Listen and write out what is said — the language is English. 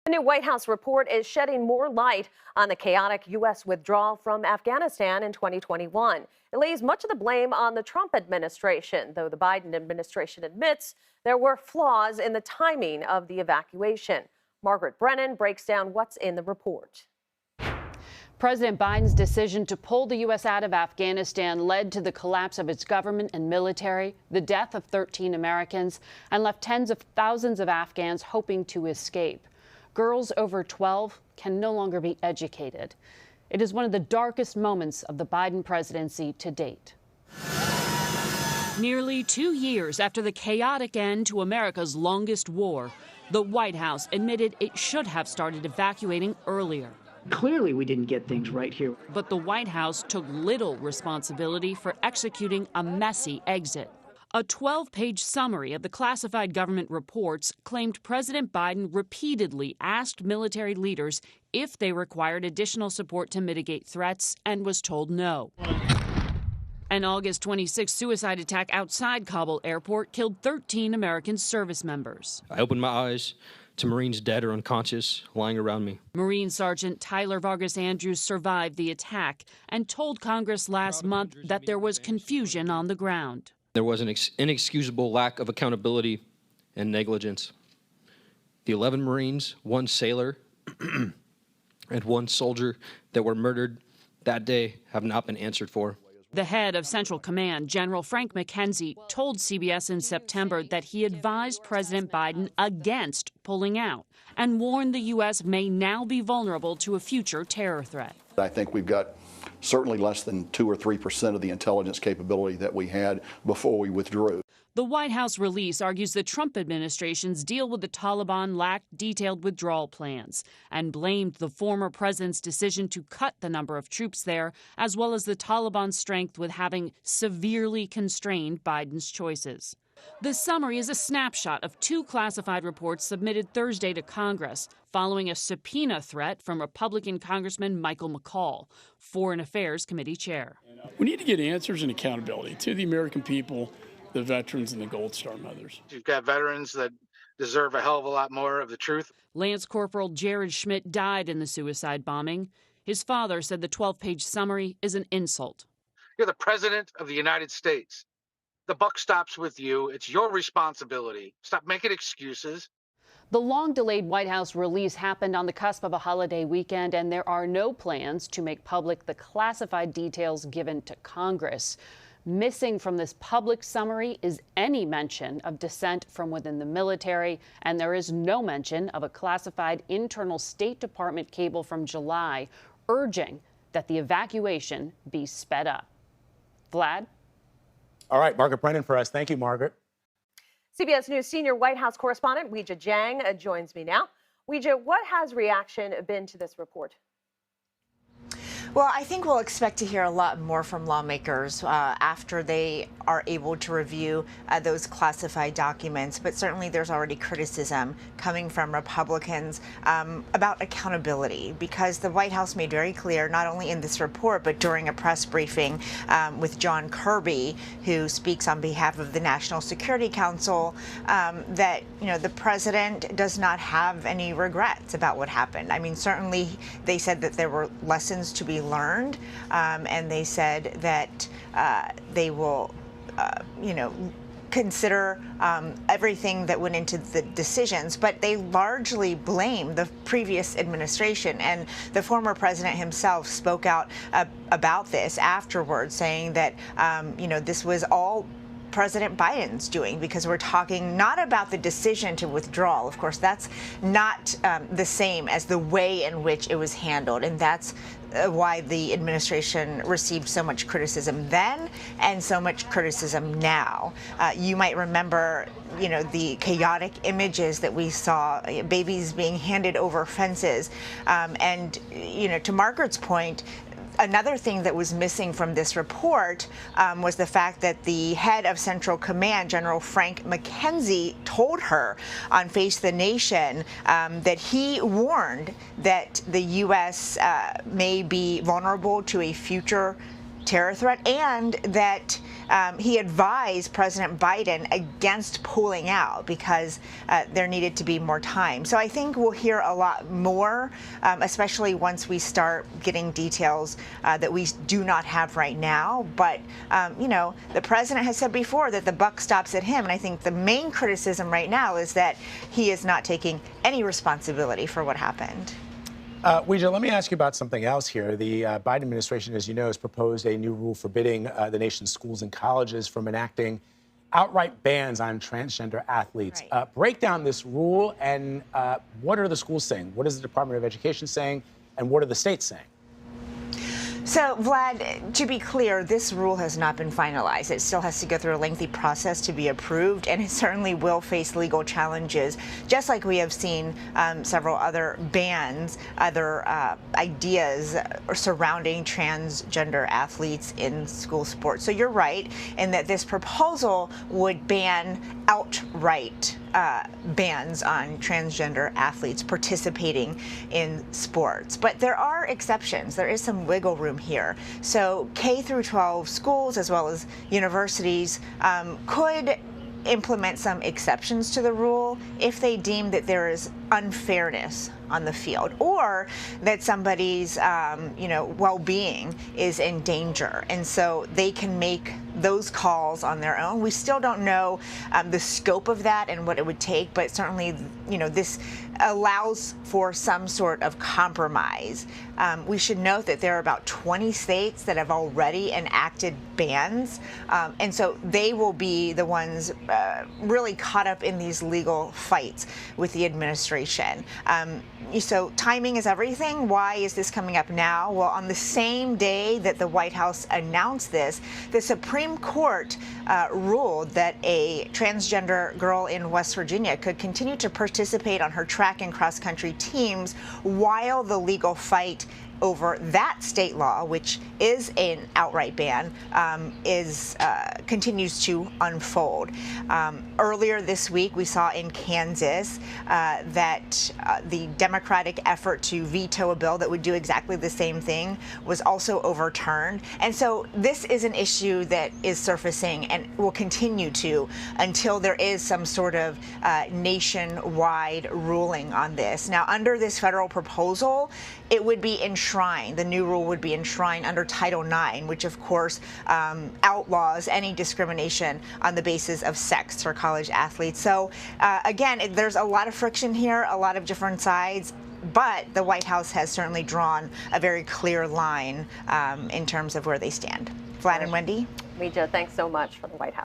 A new White House report is shedding more light on the chaotic U.S. withdrawal from Afghanistan in 2021. It lays much of the blame on the Trump administration, though the Biden administration admits there were flaws in the timing of the evacuation. Margaret Brennan breaks down what's in the report. President Biden's decision to pull the U.S. out of Afghanistan led to the collapse of its government and military, the death of 13 Americans, and left tens of thousands of Afghans hoping to escape. Girls over 12 can no longer be educated. It is one of the darkest moments of the Biden presidency to date. Nearly 2 years after the chaotic end to America's longest war, the White House admitted it should have started evacuating earlier. Clearly, we didn't get things right here. But the White House took little responsibility for executing a messy exit. A 12-page summary of the classified government reports claimed President Biden repeatedly asked military leaders if they required additional support to mitigate threats and was told no. An August 26 suicide attack outside Kabul airport killed 13 American service members. I opened my eyes to Marines dead or unconscious lying around me. Marine Sergeant Tyler Vargas Andrews survived the attack and told Congress last month that there was confusion on the ground. There was an inexcusable lack of accountability and negligence. The 11 Marines, 1 sailor, and 1 soldier that were murdered that day have not been answered for. The head of Central Command, General Frank McKenzie, told CBS in September that he advised President Biden against pulling out and warned the U.S. may now be vulnerable to a future terror threat. I think we've got certainly less than 2 or 3% of the intelligence capability that we had before we withdrew. The White House release argues the Trump administration's deal with the Taliban lacked detailed withdrawal plans and blamed the former president's decision to cut the number of troops there, as well as the Taliban's strength with having severely constrained Biden's choices. The summary is a snapshot of 2 classified reports submitted Thursday to Congress following a subpoena threat from Republican Congressman Michael McCaul, Foreign Affairs Committee chair. We need to get answers and accountability to the American people, the veterans, and the Gold Star mothers. You've got veterans that deserve a hell of a lot more of the truth. Lance Corporal Jared Schmidt died in the suicide bombing. His father said the 12-page summary is an insult. You're the president of the United States. The buck stops with you. It's your responsibility. Stop making excuses. The long-delayed White House release happened on the cusp of a holiday weekend, and there are no plans to make public the classified details given to Congress. Missing from this public summary is any mention of dissent from within the military, and there is no mention of a classified internal State Department cable from July urging that the evacuation be sped up. Vlad? All right, Margaret Brennan for us. Thank you, Margaret. CBS News senior White House correspondent Weijia Jiang joins me now. Weijia, what has reaction been to this report? Well, I think we'll expect to hear a lot more from lawmakers after they are able to review those classified documents. But certainly there's already criticism coming from Republicans about accountability, because the White House made very clear, not only in this report, but during a press briefing with John Kirby, who speaks on behalf of the National Security Council, that, the president does not have any regrets about what happened. I mean, certainly they said that there were lessons to be learned, and they said that they will, consider everything that went into the decisions, but they largely blame the previous administration. And the former president himself spoke out about this afterwards, saying that, this was all President Biden's doing, because we're talking not about the decision to withdraw. Of course, that's not the same as the way in which it was handled. And that's why the administration received so much criticism then and so much criticism now. You might remember, the chaotic images that we saw, babies being handed over fences. And, to Margaret's point, another thing that was missing from this report was the fact that the head of Central Command, General Frank McKenzie, told her on Face the Nation that he warned that the U.S. may be vulnerable to a future terror threat, and that he advised President Biden against pulling out because there needed to be more time. So I think we'll hear a lot more, especially once we start getting details that we do not have right now. But, you know, the president has said before that the buck stops at him. And I think the main criticism right now is that he is not taking any responsibility for what happened. Weijia, let me ask you about something else here. The Biden administration, as you know, has proposed a new rule forbidding the nation's schools and colleges from enacting outright bans on transgender athletes. Right. Break down this rule and what are the schools saying? What is the Department of Education saying? And what are the states saying? So, Vlad, to be clear, this rule has not been finalized. It still has to go through a lengthy process to be approved, and it certainly will face legal challenges, just like we have seen several other bans, other ideas surrounding transgender athletes in school sports. So you're right in that this proposal would ban outright bans on transgender athletes participating in sports. But there are exceptions. There is some wiggle room here. So K through 12 schools as well as universities could implement some exceptions to the rule if they deem that there is unfairness on the field or that somebody's well-being is in danger, and so they can make those calls on their own. We still don't know the scope of that and what it would take, but certainly this allows for some sort of compromise. We should note that there are about 20 states that have already enacted bans, and so they will be the ones really caught up in these legal fights with the administration. So timing is everything. Why is this coming up now? Well, on the same day that the White House announced this, the Supreme Court ruled that a transgender girl in West Virginia could continue to participate on her track and cross country teams while the legal fight over that state law, which is an outright ban, continues to unfold. Earlier this week, we saw in Kansas that the Democratic effort to veto a bill that would do exactly the same thing was also overturned. And so this is an issue that is surfacing and will continue to until there is some sort of nationwide ruling on this. Now, under this federal proposal, it would be enshrined. The new rule would be enshrined under Title IX, which of course outlaws any discrimination on the basis of sex for college athletes. So again, there's a lot of friction here, a lot of different sides, but the White House has certainly drawn a very clear line in terms of where they stand. Vlad and Wendy? Weijia, thanks so much for the White House.